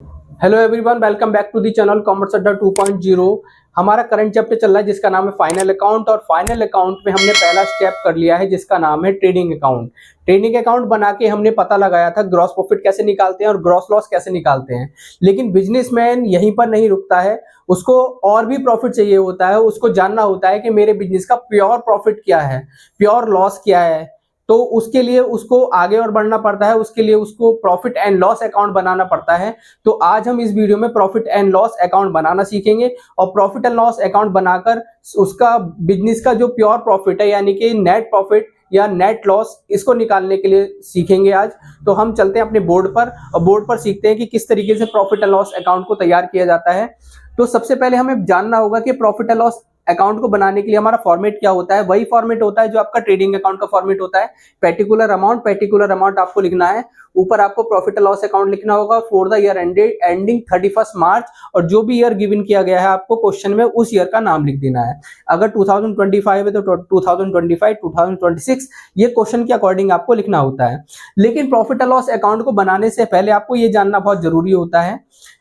Hello everyone, welcome back to the channel Commerce Adda 2.0। हमारा current chapter चल रहा है जिसका नाम है फाइनल अकाउंट। और फाइनल अकाउंट में हमने पहला स्टेप कर लिया है जिसका नाम है ट्रेडिंग अकाउंट। ट्रेडिंग अकाउंट बना के हमने पता लगाया था ग्रॉस प्रॉफिट कैसे निकालते हैं और ग्रॉस लॉस कैसे निकालते हैं। लेकिन बिजनेसमैन यहीं पर नहीं रुकता है, उसको और भी प्रॉफिट चाहिए होता है। उसको जानना होता है कि मेरे बिजनेस का प्योर प्रॉफिट क्या है, प्योर लॉस क्या है। तो उसके लिए उसको आगे और बढ़ना पड़ता है, उसके लिए उसको प्रॉफिट एंड लॉस अकाउंट बनाना पड़ता है। तो आज हम इस वीडियो में प्रॉफिट एंड लॉस अकाउंट बनाना सीखेंगे और प्रॉफिट एंड लॉस अकाउंट बनाकर उसका बिजनेस का जो प्योर प्रॉफिट है यानी कि नेट प्रॉफिट या नेट लॉस, इसको निकालने के लिए सीखेंगे आज। तो हम चलते हैं अपने बोर्ड पर और बोर्ड पर सीखते हैं कि किस तरीके से प्रॉफिट एंड लॉस अकाउंट को तैयार किया जाता है। तो सबसे पहले हमें जानना होगा कि प्रॉफिट एंड लॉस अकाउंट को बनाने के लिए हमारा फॉर्मेट क्या होता है। वही फॉर्मेट होता है जो आपका ट्रेडिंग अकाउंट का फॉर्मेट होता है। पर्टिकुलर अमाउंट आपको लिखना है। ऊपर आपको प्रॉफिट एंड लॉस अकाउंट लिखना होगा फॉर द ईयर एंडिंग 31 मार्च। और जो भी ईयर गिवन किया गया है आपको क्वेश्चन में उस ईयर का नाम लिख देना है। अगर 2025 है तो 2025, 2026 ये क्वेश्चन के अकॉर्डिंग आपको लिखना होता है। लेकिन प्रॉफिट एंड लॉस अकाउंट को बनाने से पहले आपको ये जानना बहुत जरूरी होता है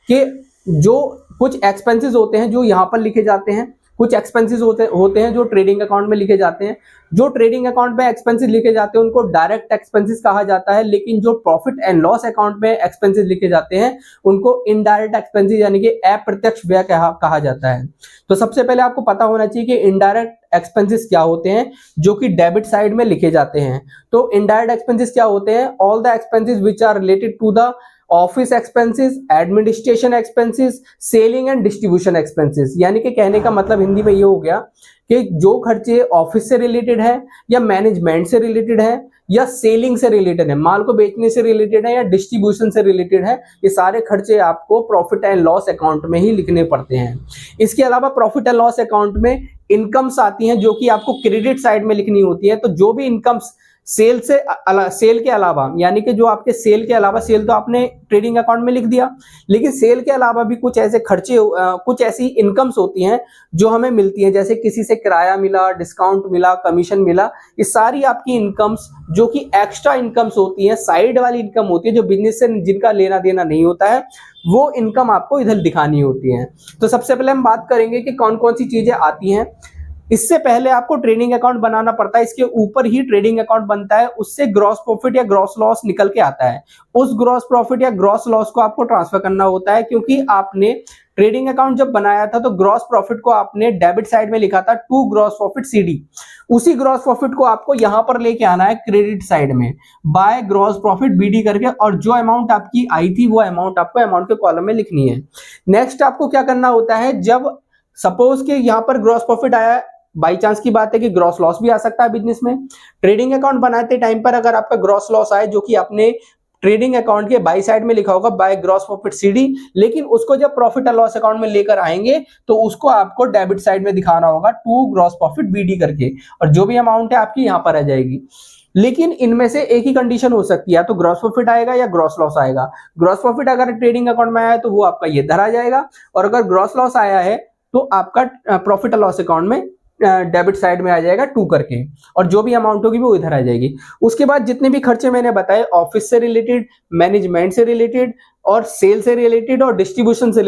कि जो कुछ एक्सपेंसेस होते हैं जो यहाँ पर लिखे जाते हैं, कुछ एक्सपेंसेस होते हैं जो ट्रेडिंग अकाउंट में लिखे जाते हैं। जो ट्रेडिंग अकाउंट में एक्सपेंसेस लिखे जाते हैं उनको डायरेक्ट एक्सपेंसेस कहा जाता है। लेकिन जो प्रॉफिट एंड लॉस अकाउंट में एक्सपेंसेस लिखे जाते हैं उनको इनडायरेक्ट एक्सपेंसेस यानी कि अप्रत्यक्ष व्यय कहा जाता है। तो सबसे पहले आपको पता होना चाहिए कि इनडायरेक्ट एक्सपेंसेस क्या होते हैं जो कि डेबिट साइड में लिखे जाते हैं। तो इनडायरेक्ट एक्सपेंसेस क्या होते हैं? All the expenses which are related to the office expenses, administration expenses, selling and distribution expenses. यानी कि कहने का मतलब हिंदी में ये हो गया कि जो खर्चे ऑफिस से रिलेटेड है या मैनेजमेंट से रिलेटेड है या सेलिंग से रिलेटेड है, माल को बेचने से रिलेटेड है या डिस्ट्रीब्यूशन से रिलेटेड है, ये सारे खर्चे आपको प्रॉफिट एंड लॉस अकाउंट में ही लिखने पड़ते हैं। इसके अलावा प्रॉफिट एंड लॉस अकाउंट में इनकम्स आती हैं जो कि आपको क्रेडिट साइड में लिखनी होती है। तो जो भी इनकम्स सेल के अलावा, यानी कि जो आपके सेल के अलावा, सेल तो आपने ट्रेडिंग अकाउंट में लिख दिया, लेकिन सेल के अलावा भी कुछ ऐसे खर्चे, कुछ ऐसी इनकम्स होती हैं जो हमें मिलती हैं। जैसे किसी से किराया मिला, डिस्काउंट मिला, कमीशन मिला, ये सारी आपकी इनकम्स जो कि एक्स्ट्रा इनकम्स होती हैं, साइड वाली इनकम होती है जो बिजनेस से जिनका लेना देना नहीं होता है, वो इनकम आपको इधर दिखानी होती है। तो सबसे पहले हम बात करेंगे कि कौन कौन सी चीजें आती हैं। इससे पहले आपको ट्रेडिंग अकाउंट बनाना पड़ता है, इसके ऊपर ही ट्रेडिंग अकाउंट बनता है, उससे ग्रॉस प्रॉफिट या ग्रॉस लॉस निकल के आता है। उस ग्रॉस प्रॉफिट या ग्रॉस लॉस को आपको ट्रांसफर करना होता है, क्योंकि आपने ट्रेडिंग अकाउंट जब बनाया था तो ग्रॉस प्रॉफिट को आपने डेबिट साइड में लिखा था टू ग्रॉस प्रॉफिट CD। उसी ग्रॉस प्रॉफिट को आपको यहां पर लेके आना है क्रेडिट साइड में बाय ग्रॉस प्रॉफिट BD करके, और जो अमाउंट आपकी आई थी वो अमाउंट आपको अमाउंट के कॉलम में लिखनी है। नेक्स्ट आपको क्या करना होता है, जब सपोज के यहां पर ग्रॉस प्रॉफिट आया, बाई चांस की बात है कि ग्रॉस लॉस भी आ सकता है बिजनेस में। ट्रेडिंग अकाउंट बनाते टाइम पर अगर आपका ग्रॉस लॉस आए जो कि आपने ट्रेडिंग अकाउंट के बाई साइड में लिखा होगा बाय ग्रॉस प्रॉफिट CD, लेकिन उसको जब प्रॉफिट एंड लॉस अकाउंट में लेकर आएंगे तो उसको आपको डेबिट साइड में दिखाना होगा टू ग्रॉस प्रॉफिट BD करके, और जो भी अमाउंट है आपकी यहां पर आ जाएगी। लेकिन इनमें से एक ही कंडीशन हो सकती है, या तो ग्रॉस प्रॉफिट आएगा या ग्रॉस लॉस आएगा। ग्रॉस प्रॉफिट अगर ट्रेडिंग अकाउंट में आया है तो वो आपका ये इधर आ जाएगा, और अगर ग्रॉस लॉस आया है तो आपका प्रॉफिट एंड लॉस अकाउंट में डेबिट साइड में आ जाएगा 2 करके, और जो भी अमाउंट होगी वो इधर आ जाएगी। उसके बाद जितने भी खर्चे मैंने बताए ऑफिस से रिलेटेड, मैनेजमेंट से रिलेटेड और सेल से रिलेटेड और डिस्ट्रीब्यूशन से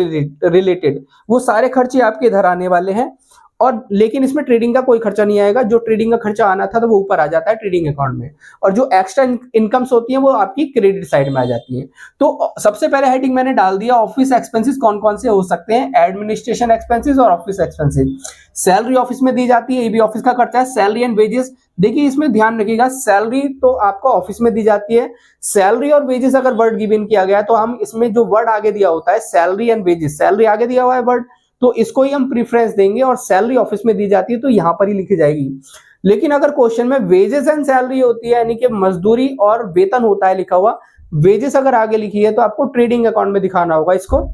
रिलेटेड, वो सारे खर्चे आपके इधर आने वाले हैं। और लेकिन इसमें ट्रेडिंग का कोई खर्चा नहीं आएगा। जो ट्रेडिंग का खर्चा आना था तो वो ऊपर आ जाता है ट्रेडिंग अकाउंट में, और जो एक्स्ट्रा इनकम्स होती हैं वो आपकी क्रेडिट साइड में आ जाती हैं। तो सबसे पहले हेडिंग मैंने डाल दिया ऑफिस एक्सपेंसेस कौन कौन से हो सकते हैं, एडमिनिस्ट्रेशन एक्सपेंसेस और ऑफिस एक्सपेंसेस। सैलरी ऑफिस में दी जाती है, ये भी ऑफिस का खर्चा है। सैलरी एंड वेजेस, देखिए इसमें ध्यान रखिएगा, सैलरी तो आपको ऑफिस में दी जाती है। सैलरी और वेजेस अगर वर्ड गिवन किया गया तो हम इसमें जो वर्ड आगे दिया होता है सैलरी एंड वेजेस, सैलरी आगे दिया हुआ है वर्ड, तो इसको ही हम प्रीफरेंस देंगे, और सैलरी ऑफिस में दी जाती है तो यहां पर ही लिखी जाएगी। लेकिन अगर क्वेश्चन में वेजेस एंड सैलरी होती है यानी कि मजदूरी और वेतन होता है लिखा हुआ, वेजेस अगर आगे लिखी है तो आपको ट्रेडिंग अकाउंट में दिखाना होगा इसको।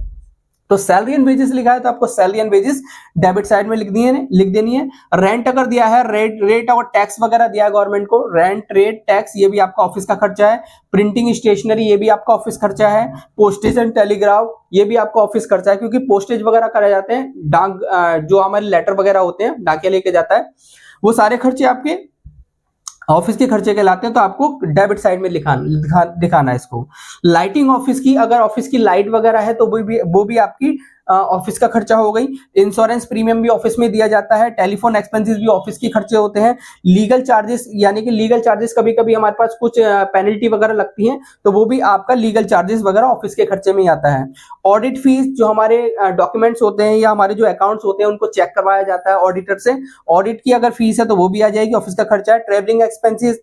तो सैलरी एंड वेजेस लिखा है तो आपको salary and wages debit side में लिख देनी है। रेंट अगर दिया है, रेट और टैक्स वगैरह दिया है गवर्नमेंट को, रेंट, रेट, टैक्स, ये भी आपका ऑफिस का खर्चा है। प्रिंटिंग स्टेशनरी, ये भी आपका ऑफिस खर्चा है। पोस्टेज एंड टेलीग्राफ, ये भी आपका ऑफिस खर्चा है, क्योंकि पोस्टेज वगैरह कराए जाते हैं, डाक जो हमारे लेटर वगैरह होते हैं डाकिया लेके जाता है, वो सारे खर्चे आपके ऑफिस के खर्चे कहलाते हैं, तो आपको डेबिट साइड में दिखाना है इसको। लाइटिंग ऑफिस की, अगर ऑफिस की लाइट वगैरह है तो वो भी आपकी ऑफिस का खर्चा हो गई। इंश्योरेंस प्रीमियम भी ऑफिस में दिया जाता है। टेलीफोन एक्सपेंसेस भी ऑफिस के खर्चे होते हैं। लीगल चार्जेस, यानी कि लीगल चार्जेस कभी कभी हमारे पास कुछ पेनल्टी वगैरह लगती हैं, तो वो भी आपका लीगल चार्जेस वगैरह ऑफिस के खर्चे में ही आता है। ऑडिट फीस, जो हमारे डॉक्यूमेंट्स होते हैं या हमारे जो अकाउंट्स होते हैं उनको चेक करवाया जाता है ऑडिटर से, ऑडिट की अगर फीस है तो वो भी आ जाएगी, ऑफिस का खर्चा है। Travelling expenses,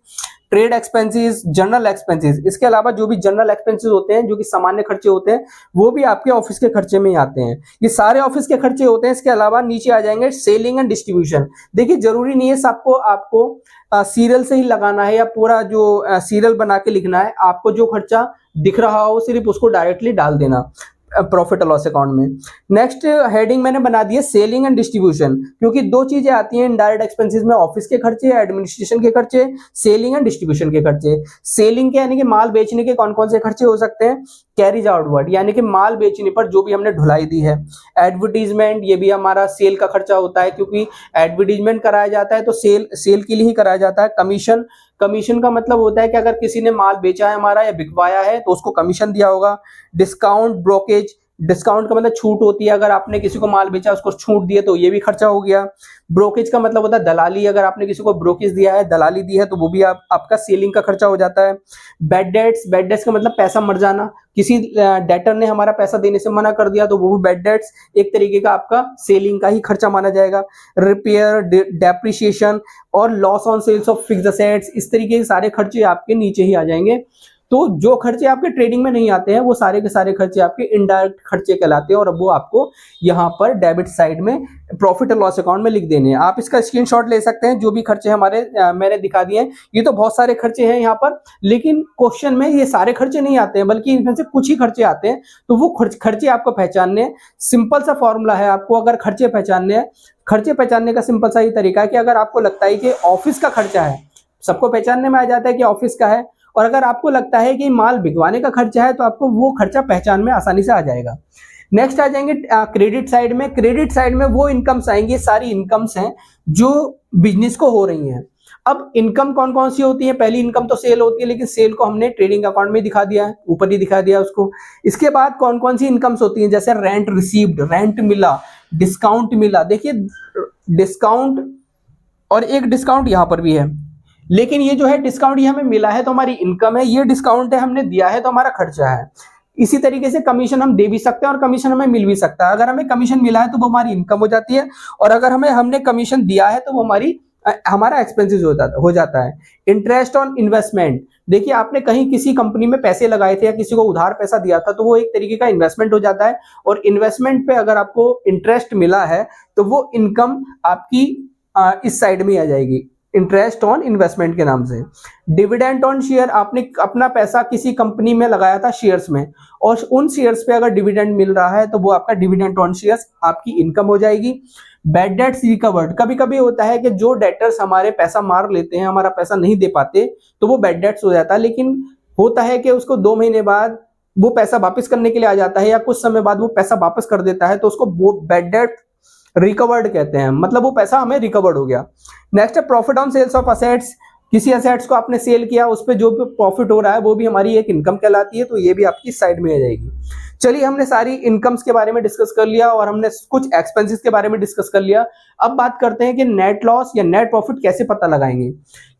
trade expenses, general expenses, इसके अलावा जो भी जनरल एक्सपेंसेस होते हैं, जो कि सामान्य खर्चे होते हैं, वो भी आपके ऑफिस के खर्चे में ही आते हैं। ये सारे ऑफिस के खर्चे होते हैं। इसके अलावा नीचे आ जाएंगे सेलिंग एंड डिस्ट्रीब्यूशन। देखिए जरूरी नहीं है सबको आपको सीरियल से ही लगाना है या पूरा जो सीरियल बना के लिखना है। आपको जो खर्चा दिख रहा हो सिर्फ उसको डायरेक्टली डाल देना प्रॉफिट और लॉस अकाउंट में। नेक्स्ट हेडिंग मैंने बना दी है सेलिंग एंड डिस्ट्रीब्यूशन, क्योंकि दो चीजें आती हैं इनडायरेक्ट एक्सपेंसेस में, ऑफिस के खर्चे, एडमिनिस्ट्रेशन के खर्चे, सेलिंग एंड डिस्ट्रीब्यूशन के खर्चे। सेलिंग के यानी कि माल बेचने के कौन कौन से खर्चे हो सकते हैं? कैरीज आउटवर्ड, यानी कि माल बेचने पर जो भी हमने ढुलाई दी है। एडवर्टीजमेंट, ये भी हमारा सेल का खर्चा होता है, क्योंकि एडवर्टीजमेंट कराया जाता है तो सेल के लिए ही कराया जाता है। कमीशन, कमीशन का मतलब होता है कि अगर किसी ने माल बेचा है हमारा या बिकवाया है तो उसको कमीशन दिया होगा। डिस्काउंट, ब्रोकेज, डिस्काउंट का मतलब छूट होती है, अगर आपने किसी को माल बेचा उसको छूट दिए तो ये भी खर्चा हो गया। ब्रोकेज का मतलब होता है दलाली, अगर आपने किसी को ब्रोकेज दिया है, दलाली दी है, तो वो भी आपका सेलिंग का खर्चा हो जाता है। बैड डेट्स, बैड डेट्स का मतलब पैसा मर जाना, किसी डेटर ने हमारा पैसा देने से मना कर दिया तो वो भी बैड डेट्स एक तरीके का आपका सेलिंग का ही खर्चा माना जाएगा। रिपेयर, डेप्रिसिएशन और loss on sales of fixed assets, इस तरीके के सारे खर्चे आपके नीचे ही आ जाएंगे। तो जो खर्चे आपके ट्रेडिंग में नहीं आते हैं वो सारे के सारे खर्चे आपके इनडायरेक्ट खर्चे कहलाते हैं, और अब वो आपको यहाँ पर डेबिट साइड में प्रॉफिट और लॉस अकाउंट में लिख देने हैं। आप इसका स्क्रीनशॉट ले सकते हैं, जो भी खर्चे हमारे मैंने दिखा दिए हैं। ये तो बहुत सारे खर्चे हैं यहाँ पर, लेकिन क्वेश्चन में ये सारे खर्चे नहीं आते हैं, बल्कि इनमें से कुछ ही खर्चे आते हैं। तो वो खर्चे आपको पहचानने हैं। सिंपल सा फॉर्मूला है, आपको अगर खर्चे पहचानने हैं, खर्चे पहचानने का सिंपल सा ही तरीका है कि अगर आपको लगता है कि ऑफिस का खर्चा है, सबको पहचानने में आ जाता है कि ऑफिस का है, और अगर आपको लगता है कि माल बिकवाने का खर्चा है तो आपको वो खर्चा पहचान में आसानी से आ जाएगा। नेक्स्ट आ जाएंगे क्रेडिट साइड में। क्रेडिट साइड में वो इनकम्स आएंगी, सारी इनकम्स हैं जो बिजनेस को हो रही हैं। अब इनकम कौन कौन सी होती है? पहली इनकम तो सेल होती है, लेकिन सेल को हमने ट्रेडिंग अकाउंट में दिखा दिया है, ऊपर ही दिखा दिया उसको। इसके बाद कौन कौन सी इनकम्स होती हैं? जैसे रेंट रिसीव्ड, रेंट मिला, डिस्काउंट मिला। देखिए डिस्काउंट, और एक डिस्काउंट यहाँ पर भी है, लेकिन ये जो है डिस्काउंट ये हमें मिला है तो हमारी इनकम है, ये डिस्काउंट है हमने दिया है तो हमारा खर्चा है। इसी तरीके से कमीशन हम दे भी सकते हैं और कमीशन हमें मिल भी सकता है। अगर हमें कमीशन मिला है तो वो हमारी इनकम हो जाती है, और अगर हमने कमीशन दिया है तो वो हमारा एक्सपेंसेस हो जाता है। इंटरेस्ट ऑन इन्वेस्टमेंट, देखिए आपने कहीं किसी कंपनी में पैसे लगाए थे या किसी को उधार पैसा दिया था तो वो एक तरीके का इन्वेस्टमेंट हो जाता है, और इन्वेस्टमेंट पे अगर आपको इंटरेस्ट मिला है तो वो इनकम आपकी इस साइड में आ जाएगी, इंटरेस्ट ऑन इन्वेस्टमेंट के नाम से। डिविडेंड ऑन शेयर, आपने अपना पैसा किसी कंपनी में लगाया था शेयर्स में, और उन शेयर्स पे अगर डिविडेंड मिल रहा है तो वो आपका डिविडेंड ऑन शेयर्स आपकी इनकम हो जाएगी। बैड डेट्स रिकवर्ड, कभी कभी होता है कि जो डेटर्स हमारे पैसा मार लेते हैं, हमारा पैसा नहीं दे पाते, तो वो बैड डेट्स हो जाता है, लेकिन होता है कि उसको 2 महीने बाद वो पैसा वापस करने के लिए आ जाता है, या कुछ समय बाद वो पैसा वापस कर देता है, तो उसको वो बैड डेट रिकवर्ड कहते हैं, मतलब वो पैसा हमें रिकवर्ड हो गया। नेक्स्ट है profit on sales of assets, किसी असेट्स को आपने सेल किया, उस पर जो भी प्रॉफिट हो रहा है वो भी हमारी एक इनकम कहलाती है, तो ये भी आपकी साइड में आ जाएगी। चलिए हमने सारी इनकम्स के बारे में डिस्कस कर लिया और हमने कुछ एक्सपेंसेस के बारे में डिस्कस कर लिया। अब बात करते हैं कि नेट लॉस या नेट प्रॉफिट कैसे पता लगाएंगे,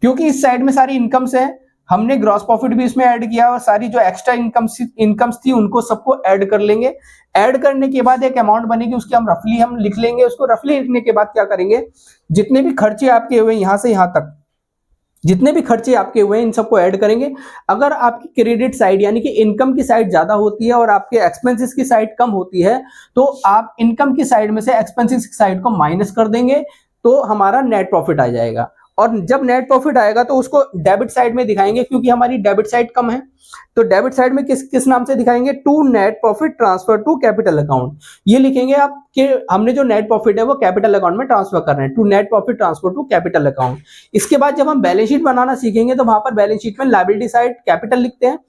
क्योंकि इस साइड में सारी इनकम्स है, हमने ग्रॉस प्रॉफिट भी इसमें ऐड किया और सारी जो एक्स्ट्रा इनकम्स थी उनको सबको ऐड कर लेंगे। ऐड करने के बाद एक अमाउंट बनेगी, उसकी हम लिख लेंगे। उसको रफली लिखने के बाद क्या करेंगे, जितने भी खर्चे आपके हुए यहां से यहां तक, जितने भी खर्चे आपके हुए हैं इन सबको ऐड करेंगे। अगर आपकी क्रेडिट साइड यानी कि इनकम की साइड ज्यादा होती है और आपके एक्सपेंसेस की साइड कम होती है, तो आप इनकम की साइड में से एक्सपेंसेस की साइड को माइनस कर देंगे, तो हमारा नेट प्रॉफिट आ जाएगा। और जब नेट प्रॉफिट आएगा तो उसको डेबिट साइड में दिखाएंगे, क्योंकि हमारी डेबिट साइड कम है, तो डेबिट साइड में किस नाम से दिखाएंगे, to net profit transfer to capital account. ये लिखेंगे आप कि हमने जो नेट प्रॉफिट है वो कैपिटल अकाउंट में ट्रांसफर कर रहे हैं, to net profit transfer to capital account. इसके बाद जब हम बैलेंस शीट बनाना सीखेंगे तो वहां पर बैलेंस शीट में लायबिलिटी साइड कैपिटल लिखते हैं,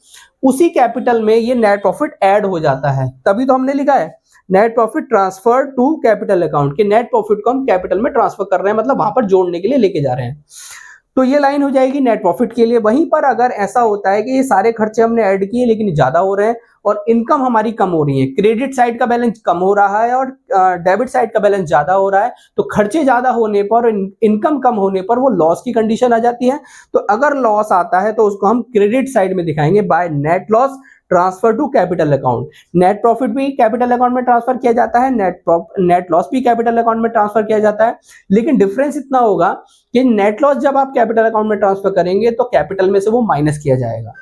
उसी कैपिटल में ये नेट प्रॉफिट ऐड हो जाता है, तभी तो हमने लिखा है net profit transfer to capital account, के नेट प्रॉफिट को हम कैपिटल में ट्रांसफर कर रहे हैं, मतलब वहां पर जोड़ने के लिए लेके जा रहे हैं। तो ये लाइन हो जाएगी नेट प्रॉफिट के लिए। वहीं पर अगर ऐसा होता है कि ये सारे खर्चे हमने ऐड किए लेकिन ज्यादा हो रहे हैं और इनकम हमारी कम हो रही है, क्रेडिट साइड का बैलेंस कम हो रहा है और डेबिट साइड का बैलेंस ज्यादा हो रहा है, तो खर्चे ज्यादा होने पर, इनकम कम होने पर वो लॉस की कंडीशन आ जाती है। तो अगर लॉस आता है तो उसको हम क्रेडिट साइड में दिखाएंगे by net loss transfer to capital account. Net profit भी कैपिटल अकाउंट में ट्रांसफर किया जाता है, नेट लॉस भी कैपिटल अकाउंट में ट्रांसफर किया जाता है, लेकिन डिफरेंस इतना होगा कि नेट लॉस जब आप कैपिटल अकाउंट में ट्रांसफर करेंगे तो कैपिटल में से वो माइनस किया जाएगा,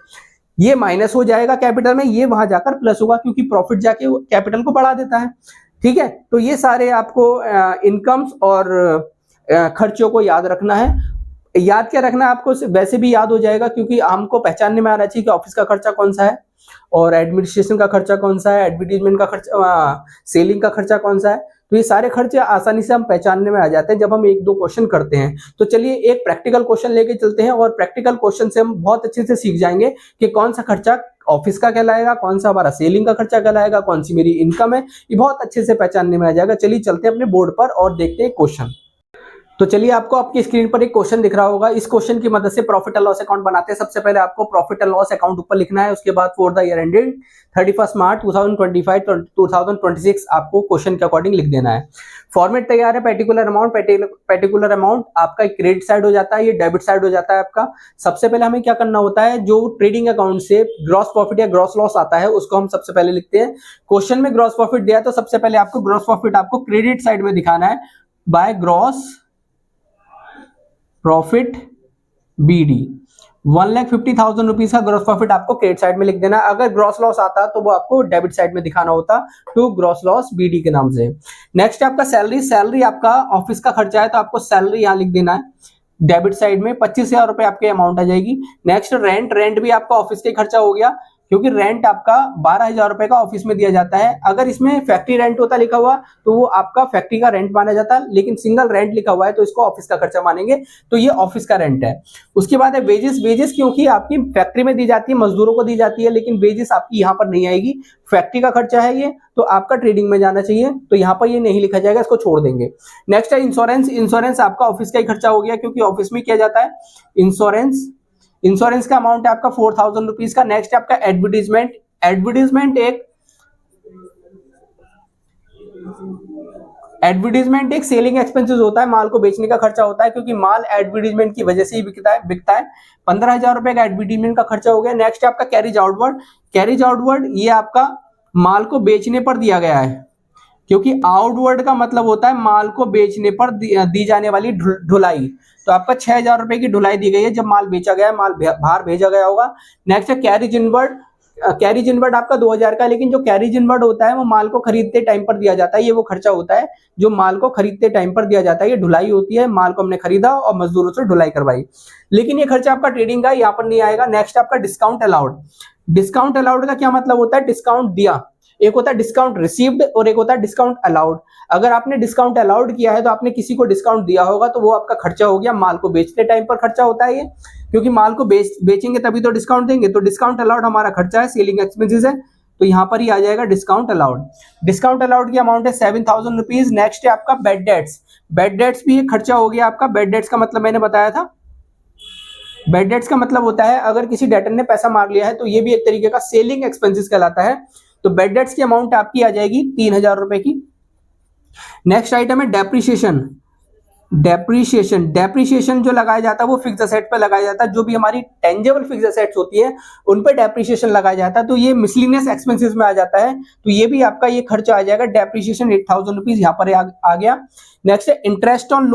ये माइनस हो जाएगा कैपिटल में, ये वहां जाकर प्लस होगा क्योंकि प्रॉफिट जाके कैपिटल को बढ़ा देता है। ठीक है, तो ये सारे आपको इनकम्स और खर्चों को याद रखना है। याद क्या रखना है आपको, वैसे भी याद हो जाएगा क्योंकि हमको पहचानने में आना चाहिए कि ऑफिस का खर्चा कौन सा है और एडमिनिस्ट्रेशन का खर्चा कौन सा है, एडवर्टीजमेंट का खर्चा, सेलिंग का खर्चा कौन सा है। तो ये सारे खर्चे आसानी से हम पहचानने में आ जाते हैं जब हम एक दो क्वेश्चन करते हैं। तो चलिए एक प्रैक्टिकल क्वेश्चन लेके चलते हैं और प्रैक्टिकल क्वेश्चन से हम बहुत अच्छे से सीख जाएंगे कि कौन सा खर्चा ऑफिस का कहलाएगा, कौन सा हमारा सेलिंग का खर्चा कहलाएगा, कौन सी मेरी इनकम है, ये बहुत अच्छे से पहचानने में आ जाएगा। चलिए चलते हैं अपने बोर्ड पर और देखते हैं क्वेश्चन। तो चलिए आपको आपकी स्क्रीन पर एक क्वेश्चन दिख रहा होगा, इस क्वेश्चन की मदद से प्रॉफिट एंड लॉस अकाउंट बनाते हैं। सबसे पहले आपको प्रॉफिट एंड लॉस अकाउंट ऊपर लिखना है, उसके बाद फॉर द ईयर एंडेड 31 मार्च 2025-2026 आपको क्वेश्चन के अकॉर्डिंग लिख देना है। फॉर्मेट तैयार है, पर्टिकुलर अमाउंट आपका क्रेडिट साइड हो जाता है, ये डेबिट साइड हो जाता है आपका। सबसे पहले हमें क्या करना होता है, जो ट्रेडिंग अकाउंट से ग्रॉस प्रॉफिट या ग्रॉस लॉस आता है उसको हम सबसे पहले लिखते हैं। क्वेश्चन में ग्रॉस प्रॉफिट दिया है तो सबसे पहले आपको ग्रॉस प्रॉफिट आपको क्रेडिट साइड में दिखाना है by gross profit BD। 1,50,000 rupees का ग्रॉस प्रॉफिट आपको क्रेडिट साइड में लिख देना। अगर ग्रॉस लॉस आता तो वो आपको डेबिट साइड में दिखाना होता तो ग्रॉस लॉस BD के नाम से। नेक्स्ट आपका सैलरी आपका ऑफिस का खर्चा है तो आपको सैलरी यहां लिख देना है डेबिट साइड में, 25,000 रुपए आपके अमाउंट आ जाएगी। नेक्स्ट रेंट भी आपका ऑफिस के खर्चा हो गया क्योंकि रेंट आपका 12,000 रुपए का ऑफिस में दिया जाता है। अगर इसमें फैक्ट्री रेंट होता लिखा हुआ तो वो आपका फैक्ट्री का रेंट माना जाता है, लेकिन सिंगल रेंट लिखा हुआ है तो इसको ऑफिस का खर्चा मानेंगे, तो ये ऑफिस का रेंट है। उसके बाद है वेजेस क्योंकि आपकी फैक्ट्री में दी जाती है, मजदूरों को दी जाती है, लेकिन वेजेस आपकी यहाँ पर नहीं आएगी, फैक्ट्री का खर्चा है ये, तो आपका ट्रेडिंग में जाना चाहिए, तो यहाँ पर ये नहीं लिखा जाएगा, इसको छोड़ देंगे। नेक्स्ट है इंश्योरेंस आपका ऑफिस का ही खर्चा हो गया क्योंकि ऑफिस में किया जाता है। इंश्योरेंस का अमाउंट है आपका 4,000 रुपीज का। नेक्स्ट आपका एडवर्टीजमेंट एक सेलिंग एक्सपेंसेस होता है, माल को बेचने का खर्चा होता है क्योंकि माल एडवर्टीजमेंट की वजह से ही बिकता है। 15,000 रुपए का एडवर्टीजमेंट का खर्चा हो गया। नेक्स्ट आपका कैरिज आउटवर्ड, ये आपका माल को बेचने पर दिया गया है क्योंकि आउटवर्ड का मतलब होता है माल को बेचने पर दी जाने वाली ढुलाई। तो आपका 6,000 रुपए की ढुलाई दी गई है जब माल बेचा गया है, माल बाहर भेजा गया होगा। नेक्स्ट है कैरिज इनवर्ड आपका 2,000 का, लेकिन जो कैरिज इनवर्ड होता है वो माल को खरीदते टाइम पर दिया जाता है, ये वो खर्चा होता है जो माल को खरीदते टाइम पर दिया जाता है, ये ढुलाई होती है, माल को हमने खरीदा और मजदूरों से ढुलाई करवाई, लेकिन ये खर्चा आपका ट्रेडिंग का यहाँ पर नहीं आएगा। नेक्स्ट आपका डिस्काउंट अलाउड का क्या मतलब होता है, डिस्काउंट दिया, एक होता है डिस्काउंट रिसीव्ड और एक होता है डिस्काउंट अलाउड। अगर आपने डिस्काउंट अलाउड किया है तो आपने किसी को डिस्काउंट दिया होगा तो वो आपका खर्चा हो गया, माल को बेचते टाइम पर खर्चा होता है ये, क्योंकि माल को बेचेंगे तभी तो डिस्काउंट देंगे, तो डिस्काउंट अलाउड हमारा खर्चा है, सेलिंग एक्सपेंसेस है, तो यहाँ पर ही आ जाएगा डिस्काउंट अलाउड की अमाउंट है 7,000 रुपीज। नेक्स्ट है आपका बेड डेट्स भी एक खर्चा हो गया आपका। बेड डेट्स का मतलब मैंने बताया था, बेड डेट्स का मतलब होता है अगर किसी डेटर ने पैसा मार लिया है तो ये भी एक तरीके का सेलिंग एक्सपेंसेस कहलाता है। तो बेड डेट्स की अमाउंट आपकी आ जाएगी 3,000 रुपए की। नेक्स्ट आइटम है डेप्रीशिएशन जो लगाया जाता है वो फिक्स एसेट पे लगाया जाता है, जो भी हमारी टेंजेबल फिक्स एसेट्स होती है उन पे डेप्रीशिएशन लगाया जाता है, तो ये मिसलिनियस एक्सपेंसेस में आ जाता है, तो ये भी आपका ये खर्चा आ जाएगा। डेप्रीशिएशन 8,000 रुपीज यहाँ पर आ गया। नेक्स्ट है इंटरेस्ट ऑन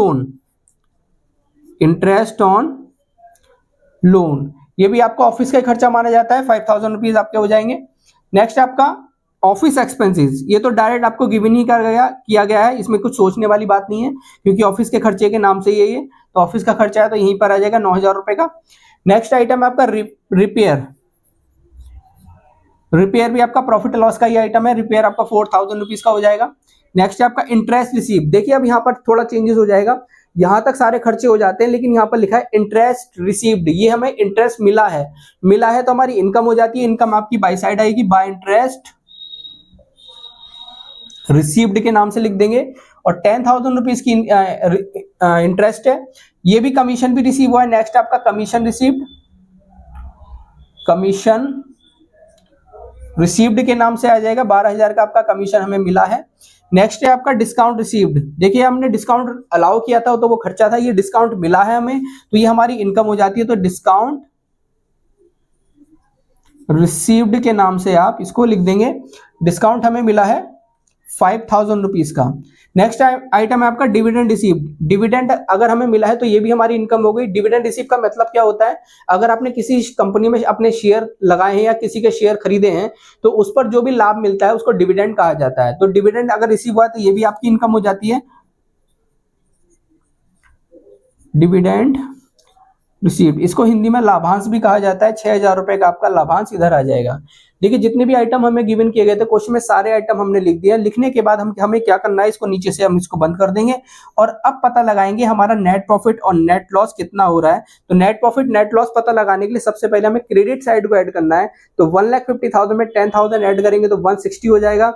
लोन, ये भी आपका ऑफिस का खर्चा माना जाता है, 5,000 रुपीज आपके हो जाएंगे। नेक्स्ट आपका ऑफिस एक्सपेंसेस, ये तो डायरेक्ट आपको गिवन ही किया गया है, इसमें कुछ सोचने वाली बात नहीं है क्योंकि ऑफिस के खर्चे के नाम से ही है ये, तो ऑफिस का खर्चा है तो यहीं पर आ जाएगा 9,000 रुपए का। नेक्स्ट आइटम है आपका रिपेयर भी आपका प्रॉफिट लॉस का ही आइटम है, रिपेयर आपका 4,000 रुपीज का हो जाएगा। नेक्स्ट आपका इंटरेस्ट रिसीव, देखिए अब यहाँ पर थोड़ा चेंजेस हो जाएगा, यहाँ तक सारे खर्चे हो जाते हैं लेकिन यहाँ पर लिखा है इंटरेस्ट रिसीव्ड, ये हमें इंटरेस्ट मिला है तो हमारी इनकम हो जाती है, इनकम आपकी बाय साइड आएगी, बाय इंटरेस्ट रिसीव्ड के नाम से लिख देंगे, और 10,000 रुपीज की इंटरेस्ट है, ये भी कमीशन भी रिसीव हुआ है। नेक्स्ट आपका कमीशन रिसीव्ड, कमीशन रिसीव्ड के नाम से आ जाएगा, 12,000 का आपका कमीशन हमें मिला है। नेक्स्ट है आपका डिस्काउंट रिसीव्ड, देखिए हमने डिस्काउंट अलाउ किया था तो वो खर्चा था, ये डिस्काउंट मिला है हमें तो ये हमारी इनकम हो जाती है। तो डिस्काउंट रिसीव्ड के नाम से आप इसको लिख देंगे, डिस्काउंट हमें मिला है 5,000 रुपीज का। नेक्स्ट आइटम है आपका डिविडेंड रिसीव्ड, डिविडेंड अगर हमें मिला है तो ये भी हमारी इनकम हो गई। डिविडेंड रिसीव का मतलब क्या होता है, अगर आपने किसी कंपनी में अपने शेयर लगाए हैं या किसी के शेयर खरीदे हैं तो उस पर जो भी लाभ मिलता है उसको डिविडेंड कहा जाता है। तो डिविडेंड अगर रिसीव हुआ है तो ये भी आपकी इनकम हो जाती है। डिविडेंड रिसीव्ड, इसको हिंदी में लाभांश भी कहा जाता है। 6,000 रुपए का आपका लाभांश इधर आ जाएगा। देखिए जितने भी आइटम हमें गिवन किए गए थे क्वेश्चन में, सारे आइटम हमने लिख दिया। लिखने के बाद हमें क्या करना है, इसको नीचे से हम इसको बंद कर देंगे और अब पता लगाएंगे हमारा नेट प्रॉफिट और नेट लॉस कितना हो रहा है। तो नेट प्रॉफिट नेट लॉस पता लगाने के लिए सबसे पहले हमें क्रेडिट साइड को ऐड करना है। तो 1,50,000 में 10,000 ऐड करेंगे तो 160 हो जाएगा।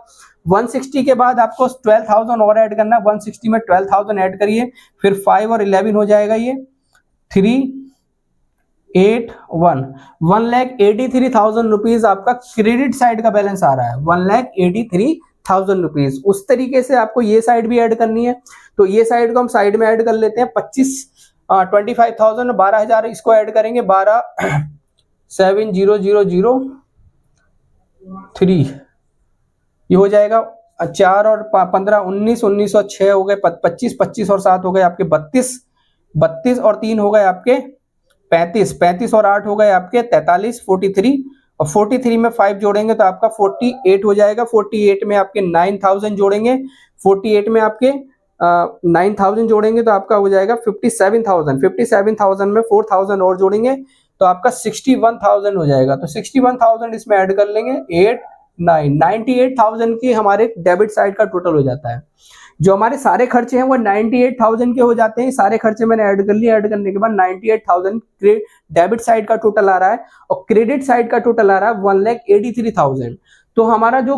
160 के बाद आपको 12,000 और ऐड करना है, 160 में 12,000 ऐड करिए, फिर 5 और 11 हो जाएगा, ये 1,83,000 रुपीज आपका क्रेडिट साइड का बैलेंस आ रहा है। 1,83,000 रुपीज। उस तरीके से आपको ये साइड भी ऐड करनी है, तो ये साइड को हम साइड में ऐड कर लेते हैं। 25,000 12,000 इसको ऐड करेंगे, 12,7,0,0,3 ये हो जाएगा। 4 और 15 19 19 और 6 हो गए 25, 25 और 7 हो गए आपके 32, 32 और 3 हो गए आपके 35, 35 और 8 हो गए आपके 43, 43 और 43 में 5 जोड़ेंगे तो आपका 48 हो जाएगा। 48 में आपके 9,000 जोड़ेंगे, 48 में आपके 9,000 जोड़ेंगे तो आपका हो जाएगा 57,000। 57,000 में 4,000 और जोड़ेंगे तो आपका 61,000 हो जाएगा। तो 61,000 इसमें ऐड कर लेंगे, 98,000 की हमारे डेबिट साइड का टोटल हो जाता है। जो हमारे सारे खर्चे हैं वो 98,000 के हो जाते हैं। सारे खर्चे मैंने ऐड कर लिए, ऐड करने के बाद 98,000 डेबिट साइड का टोटल आ रहा है और क्रेडिट साइड का टोटल आ रहा है 1,83,000। तो हमारा जो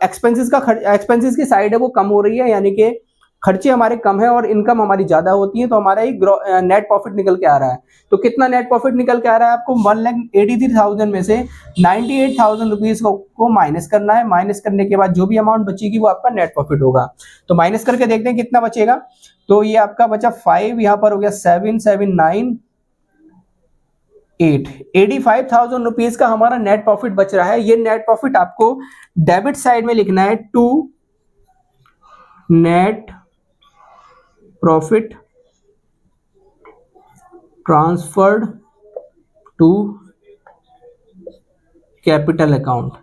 एक्सपेंसेस की साइड है वो कम हो रही है, यानी कि खर्चे हमारे कम है और इनकम हमारी ज्यादा होती है, तो हमारा ही नेट प्रॉफिट निकल के आ रहा है। तो कितना नेट प्रॉफिट निकल के आ रहा है आपको, 1,83,000 में से 98,000 रुपीज को माइनस करना है। माइनस करने के बाद जो भी अमाउंट बचेगी वो आपका नेट प्रॉफिट होगा। तो माइनस करके देखते हैं कितना बचेगा। तो ये आपका बचा 5, यहाँ पर हो गया 7, 7, 9, 8, 85,000 रुपीज का हमारा नेट प्रॉफिट बच रहा है। ये नेट प्रॉफिट आपको डेबिट साइड में लिखना है, to net profit transferred to capital account.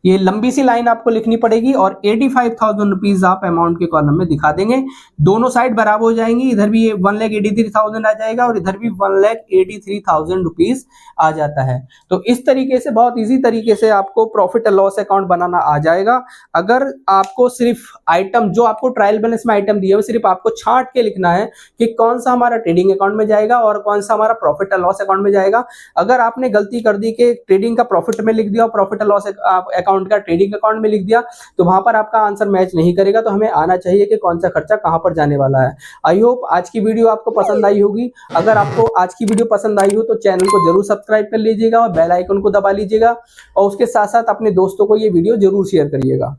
ये लंबी सी लाइन आपको लिखनी पड़ेगी और 85,000 रुपीज आप अमाउंट के कॉलम में दिखा देंगे। दोनों साइड बराबर हो जाएंगी, इधर भी 1,83,000 आ जाएगा और इधर भी 1,83,000 रुपीज आ जाता है। तो इस तरीके से बहुत इजी तरीके से आपको प्रॉफिट एंड लॉस अकाउंट बनाना आ जाएगा। अगर आपको सिर्फ आइटम जो आपको ट्रायल बैलेंस में आइटम दिए, सिर्फ आपको छांट के लिखना है कि कौन सा हमारा ट्रेडिंग अकाउंट में जाएगा और कौन सा हमारा प्रॉफिट एंड लॉस अकाउंट में जाएगा। अगर आपने गलती कर दी कि ट्रेडिंग का प्रॉफिट में लिख दिया और प्रॉफिट एंड लॉस अकाउंट का ट्रेडिंग अकाउंट में लिख दिया तो वहां पर आपका आंसर मैच नहीं करेगा। तो हमें आना चाहिए कि कौन सा खर्चा कहां पर जाने वाला है। आई होप आज की वीडियो आपको पसंद आई होगी। अगर आपको आज की वीडियो पसंद आई हो तो चैनल को जरूर सब्सक्राइब कर लीजिएगा और बेल आइकन को दबा लीजिएगा और उसके साथ साथ अपने दोस्तों को ये वीडियो जरूर शेयर करिएगा।